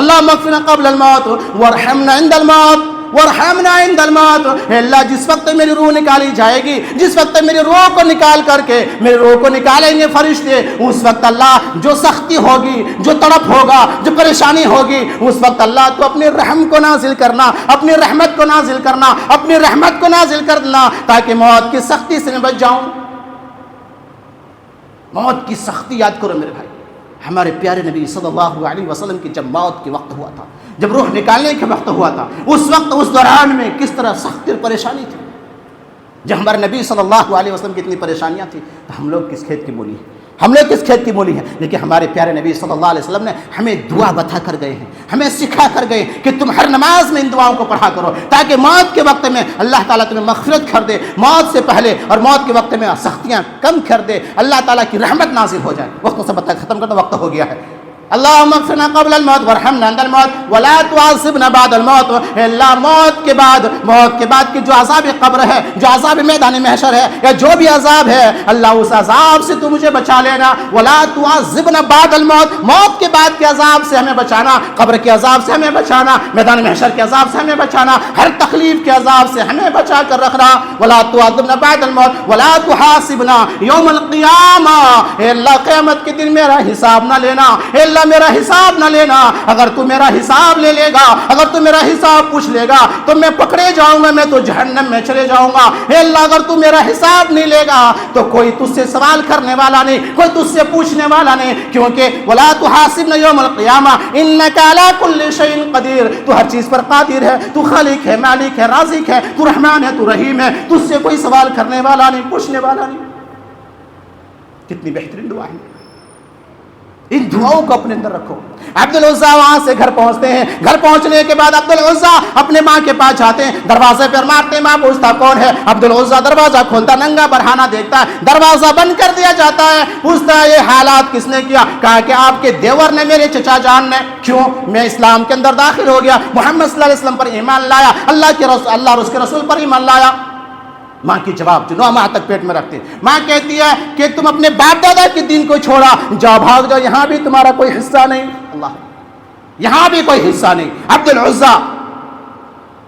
اللہم اغفر لنا قبل الموت وارحمنا عند الموت وارحمنا عند الموت، اے اللہ جس وقت میری روح نکالی جائے گی، جس وقت میری روح کو نکال کر کے میری روح کو نکالیں گے فرشتے، اس وقت اللہ جو سختی ہوگی، جو تڑپ ہوگا، جو پریشانی ہوگی، اس وقت اللہ تو اپنی رحم کو نازل کرنا، اپنی رحمت کو نازل کرنا، اپنی رحمت کو نازل کرنا، تاکہ موت کی سختی سے میں بچ جاؤں۔ موت کی سختی یاد کرو میرے بھائی، ہمارے پیارے نبی صلی اللہ علیہ وسلم کی جب موت کے وقت ہوا تھا، جب روح نکالنے کے وقت ہوا تھا، اس وقت اس دوران میں کس طرح سخت اور پریشانی تھی۔ جب ہمارے نبی صلی اللہ علیہ وسلم کی اتنی پریشانیاں تھیں تو ہم لوگ کس کھیت کی مولی ہیں، ہم لوگ کس کھیت کی مولی ہیں؟ لیکن ہمارے پیارے نبی صلی اللہ علیہ وسلم نے ہمیں دعا بتا کر گئے ہیں، ہمیں سکھا کر گئے کہ تم ہر نماز میں ان دعاؤں کو پڑھا کرو، تاکہ موت کے وقت میں اللہ تعالیٰ تمہیں مغفرت کر دے، موت سے پہلے اور موت کے وقت میں سختیاں کم کر دے، اللہ تعالیٰ کی رحمت نازل ہو جائے۔ وقت سے بتا ختم کرنا، وقت ہو گیا ہے۔ اللہم اغفر لنا قبل الموت وارحمنا عند الموت ولا تعذبنا بعد الموت، اے اللہ موت کے بعد کی جو عذاب قبر ہے، جو عذاب میدان محشر ہے، یا جو بھی عذاب ہے، اللہ اس عذاب سے تو مجھے بچا لینا۔ ولا تعذبنا بعد الموت، موت کے بعد کے عذاب سے ہمیں بچانا، قبر کے عذاب سے ہمیں بچانا، میدان محشر کے عذاب سے ہمیں بچانا، ہر تکلیف کے عذاب سے ہمیں بچا کر رکھنا۔ ولا تعذبنا بعد الموت ولا تحاسبنا یوم القیامہ، اے اللہ قیامت کے دن میرا حساب نہ لینا، اے اللہ میرا حساب نہ لینا، اگر تو میرا حساب لے لے گا، اگر تو میرا حساب پوچھ لے گا تو میں پکڑے جاؤں گا، میں تو جہنم میں چلے جاؤں گا۔ اے اللہ اگر تو میرا حساب نہیں لے گا تو کوئی تجھ سے سوال کرنے والا نہیں، کوئی تجھ سے پوچھنے والا نہیں، کیونکہ ولا تحاسبنا یوم القیامہ انک علی کل شیء قدیر، تو ہر چیز پر قادر ہے، تو خالق ہے، مالک ہے، رازق ہے، تو رحمان ہے، تو رحیم ہے، تجھ سے کوئی سوال کرنے والا نہیں، پوچھنے والا نہیں۔ کتنی بہترین دعا ہے، ان دعاؤں کو اپنے اندر رکھو۔ عبد العزیٰ وہاں سے گھر پہنچتے ہیں، گھر پہنچنے کے بعد عبد العزیٰ اپنے ماں کے پاس جاتے ہیں، دروازے پر مارتے، ماں پوچھتا کون ہے؟ عبد العزیٰ دروازہ کھولتا، ننگا برہانہ دیکھتا ہے، دروازہ بند کر دیا جاتا ہے، پوچھتا ہے یہ حالات کس نے کیا؟ کہا کہ آپ کے دیور نے، میرے چچا جان نے۔ کیوں؟ میں اسلام کے اندر داخل ہو گیا، محمد صلی اللہ علیہ وسلم پر ایمان لایا، اللہ اور اس کے رسول پر ایمان لایا۔ ماں کی جواب جو 9 ماہ تک پیٹ میں رکھتے، ماں کہتی ہے کہ تم اپنے باپ دادا کے دین کو چھوڑا، جاؤ بھاگ جاؤ، یہاں بھی تمہارا کوئی حصہ نہیں۔ اللہ، یہاں بھی کوئی حصہ نہیں۔ عبد العزیٰ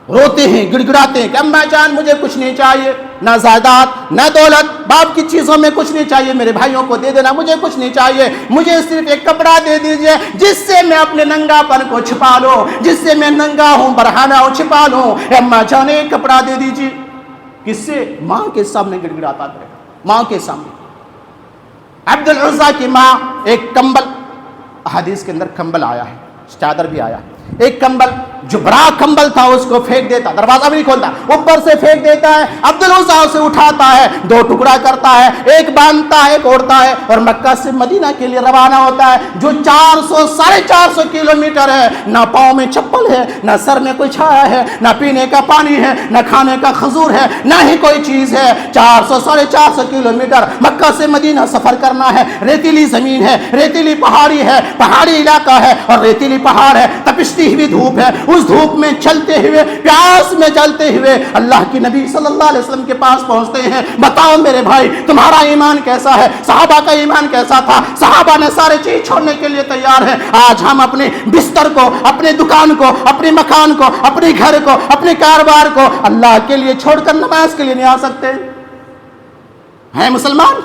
روتے ہیں، گڑ گڑاتے ہیں کہ اماں جان مجھے کچھ نہیں چاہیے، نہ زائدات نہ دولت، باپ کی چیزوں میں کچھ نہیں چاہیے، میرے بھائیوں کو دے دینا، مجھے کچھ نہیں چاہیے، مجھے صرف ایک کپڑا دے دیجئے جس سے میں اپنے ننگا پن کو چھپا لوں، جس سے میں ننگا ہوں، برہانہ ہوں، چھپا لوں۔ اماں جان ایک کپڑا دے دیجئے۔ کس سے؟ ماں کے سامنے گڑ گڑاتا ہے، ماں کے سامنے۔ عبد العزیٰ کی ماں ایک کمبل، حدیث کے اندر کمبل آیا ہے، چادر بھی آیا ہے، ایک کمبل جو بڑا کمبل تھا اس کو پھینک دیتا، دروازہ بھی نہیں کھولتا، اوپر سے پھینک دیتا ہے۔ عبد العزیٰ اسے اٹھاتا ہے، 2 ٹکڑا کرتا ہے، ایک باندھتا ہے، ایک اوڑھتا ہے، اور مکہ سے مدینہ کے لیے روانہ ہوتا ہے، جو 400-450 کلومیٹر ہے۔ نہ پاؤں میں چپل ہے، نہ سر میں کوئی چھایا ہے، نہ پینے کا پانی ہے، نہ کھانے کا کھجور ہے، نہ ہی کوئی چیز ہے۔ 400-450 کلومیٹر مکہ سے مدینہ سفر کرنا ہے، ریتیلی زمین ہے، ریتیلی پہاڑی ہے، پہاڑی علاقہ ہے اور ریتیلی پہاڑ ہے، تپشتی ہوئی دھوپ ہے، اس دھوپ میں چلتے ہوئے، پیاس میں چلتے ہوئے اللہ کی نبی صلی اللہ علیہ وسلم کے پاس پہنچتے ہیں، بتاؤ میرے بھائی تمہارا ایمان کیسا ہے؟ صحابہ کا ایمان کیسا تھا؟ صحابہ نے سارے چیز چھوڑنے کے لیے تیار ہیں۔ آج ہم اپنے بستر کو، اپنے دکان کو، اپنے مکان کو، اپنے گھر کو، اپنے کاروبار کو اللہ کے لیے چھوڑ کر نماز کے لیے نہیں آ سکتے ہیں مسلمان؟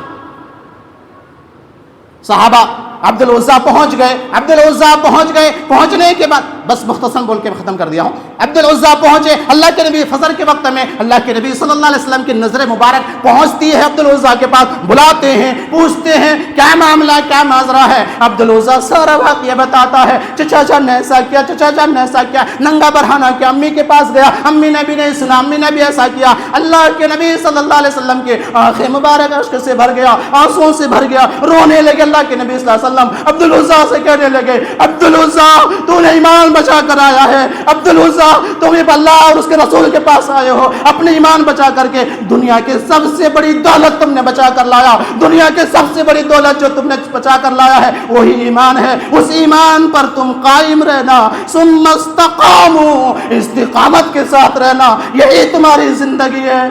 صحابہ عبد العزیٰ پہنچ گئے، عبد العزیٰ پہنچ گئے، پہنچنے کے بعد بس مختصر بول کے ختم کر دیا ہوں۔ عبد العزیٰ پہنچے، اللہ کے نبی فجر کے وقت میں اللہ کے نبی صلی اللہ علیہ وسلم کی نظر مبارک پہنچتی ہے عبد العزیٰ کے پاس، بلاتے ہیں، پوچھتے ہیں کیا معاملہ، کیا معذرہ ہے؟ عبد العزیٰ سارا واقعہ بتاتا ہے، چچا جان نے ایسا کیا، چچا جان نے ایسا کیا، ننگا برہانہ کیا، امی کے پاس گیا، امی نے بھی نہیں سنا، امی نے بھی ایسا کیا۔ اللہ کے نبی صلی اللہ علیہ وسلم کے آنکھیں مبارک اشک سے بھر گیا، آنسوؤں سے بھر گیا، رونے لگے۔ اللہ کے نبی صلی اللہ علیہ وسلم عبد العزیٰ سے کہنے لگے، عبد العزیٰ تو نے ایمان بچا کر آیا ہے، عبد العزیٰ تم اللہ اور اس کے رسول کے پاس آئے ہو اپنے ایمان بچا کر کے، دنیا کے سب سے بڑی دولت تم نے بچا کر لایا، دنیا کے سب سے بڑی دولت جو تم نے بچا کر لایا ہے وہی ایمان ہے، اس ایمان پر تم قائم رہنا، ثم استقاموا، استقامت کے ساتھ رہنا، یہی تمہاری زندگی ہے۔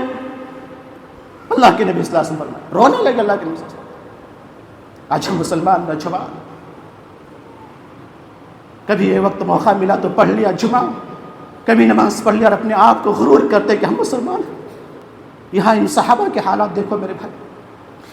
اللہ کے نبی صلی اللہ علیہ وسلم فرمائے، رونے لگے اللہ کے نبی صلی اللہ علیہ وسلم۔ آج ہم مسلمان نوجوان کبھی یہ وقت موقع ملا تو پڑھ لیا جمعہ، کبھی نماز پڑھ لیا اور اپنے آپ کو غرور کرتے کہ ہم مسلمان ہیں۔ یہاں ان صحابہ کے حالات دیکھو میرے بھائی۔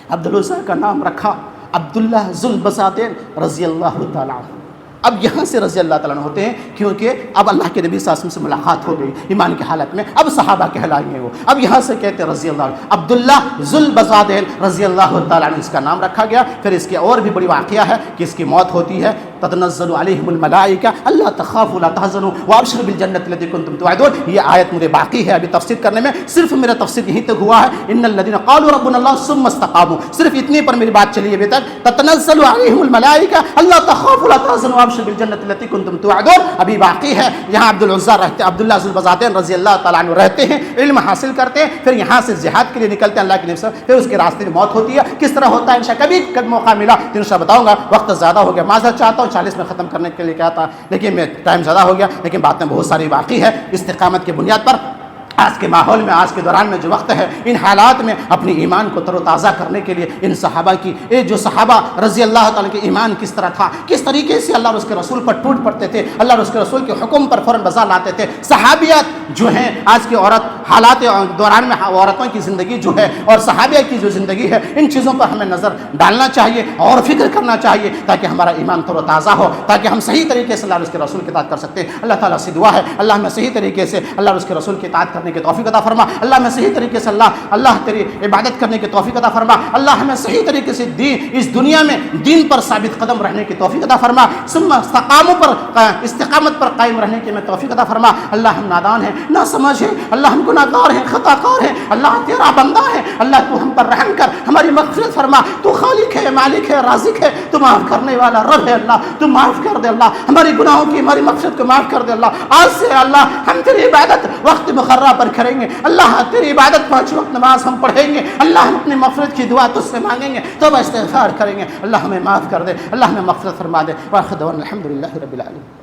عبد العزیٰ کا نام رکھا عبداللہ ذو البساطین رضی اللہ تعالیٰ عنہ۔ اب یہاں سے رضی اللہ تعالیٰ عنہ ہوتے ہیں کیونکہ اب اللہ کے نبی صلی اللہ علیہ وسلم سے ملاقات ہو گئی ایمان کی حالت میں، اب صحابہ کہلائیں گے وہ، اب یہاں سے کہتے ہیں رضی اللہ عنہ۔ عبداللہ ذو البساطین رضی اللہ تعالیٰ عنہ اس کا نام رکھا گیا۔ پھر اس کے اور بھی بڑی واقعہ ہے کہ اس کی موت ہوتی ہے، تتنزل علیہم الملائکہ اللہ تخافوا ولا تحزنوا وابشروا بالجنۃ التي کنتم توعدون۔ یہ آیت مجھے باقی ہے ابھی تفسیر کرنے میں، صرف میرا تفسیر یہیں تک ہوا ہے، ان الذین قالوا ربنا اللہ ثم استقاموا، صرف اتنے پر میری بات چلی ابھی تک۔ تتنزل علیہم الملائکہ اللہ تخافوا ولا تحزنوا وابشروا بالجنۃ التي کنتم توعدون، ابھی باقی ہے۔ یہاں عبد العزیٰ رہتے، عبداللہ ذو البساطین رضی اللہ تعالیٰ عنہ رہتے ہیں، علم حاصل کرتے ہیں، پھر یہاں سے جہاد کے لیے نکلتے ہیں اللہ کے نبی صلی اللہ علیہ وسلم، پھر اس کے راستے میں موت ہوتی ہے۔ کس طرح ہوتا ہے انشاءاللہ کبھی موقع ملا تو انشاءاللہ بتاؤں گا، وقت زیادہ ہو گیا، معذرت چاہتا ہوں 40 میں ختم کرنے کے لیے کہا تھا لیکن میں ٹائم زیادہ ہو گیا، لیکن باتیں بہت ساری باقی ہے۔ استقامت کی بنیاد پر آج کے ماحول میں، آج کے دوران میں جو وقت ہے، ان حالات میں اپنی ایمان کو تر و تازہ کرنے کے لیے ان صحابہ کی، جو صحابہ رضی اللہ تعالیٰ کے ایمان کس طرح تھا، کس طریقے سے اللہ اور اس کے رسول پر ٹوٹ پڑتے تھے، اللہ اور اس کے رسول کے حکم پر فوراً بزا لاتے تھے۔ صحابیات جو ہیں آج کی عورت حالات دوران میں عورتوں کی زندگی جو ہے اور صحابیہ کی جو زندگی ہے، ان چیزوں پر ہمیں نظر ڈالنا چاہیے اور فکر کرنا چاہیے تاکہ ہمارا ایمان تر و تازہ ہو، تاکہ ہم صحیح طریقے سے اللہ اور اس کے رسول کی اطاعت کر سکتے ہیں۔ اللہ تعالیٰ سے دعا ہے اللہ ہمیں صحیح طریقے سے اللہ اور اس کے رسول کی اطاعت کرنے کی توفیق عطا فرما، اللہ ہمیں صحیح طریقے سے اللہ تیری عبادت کرنے کی توفیق عطا فرما، اللہ ہمیں صحیح طریقے سے اس دنیا میں دین پر ثابت قدم رہنے کی توفیق عطا فرما، ثم استقامت پر قائم رہنے کی ہمیں توفیق عطا فرما۔ اللہ ہم نادان ہیں، نہ سمجھ ہیں، اللہ ہم گناہ گار ہیں، خطا کار ہیں، اللہ تیرا بندہ ہے، اللہ تو ہم پر رحم کر، ہماری مغفرت فرما، تو خالق ہے، مالک ہے، رازق ہے، تو معاف کرنے والا رب ہے، اللہ تو معاف کر دے، اللہ ہماری گناہوں کی، ہماری مغفرت کو معاف کر دے، اللہ آج سے اللہ ہم تیری عبادت وقت مقررہ پر کریں گے، اللہ تیری عبادت 5 وقت نماز ہم پڑھیں گے، اللہ ہم اپنی مغفرت کی دعا تجھ سے مانگیں گے، توبہ استغفار کریں گے، اللہ ہمیں معاف کر دے، اللہ ہمیں مغفرت فرما دے۔ واخر دعوانا الحمدللہ رب العالمین۔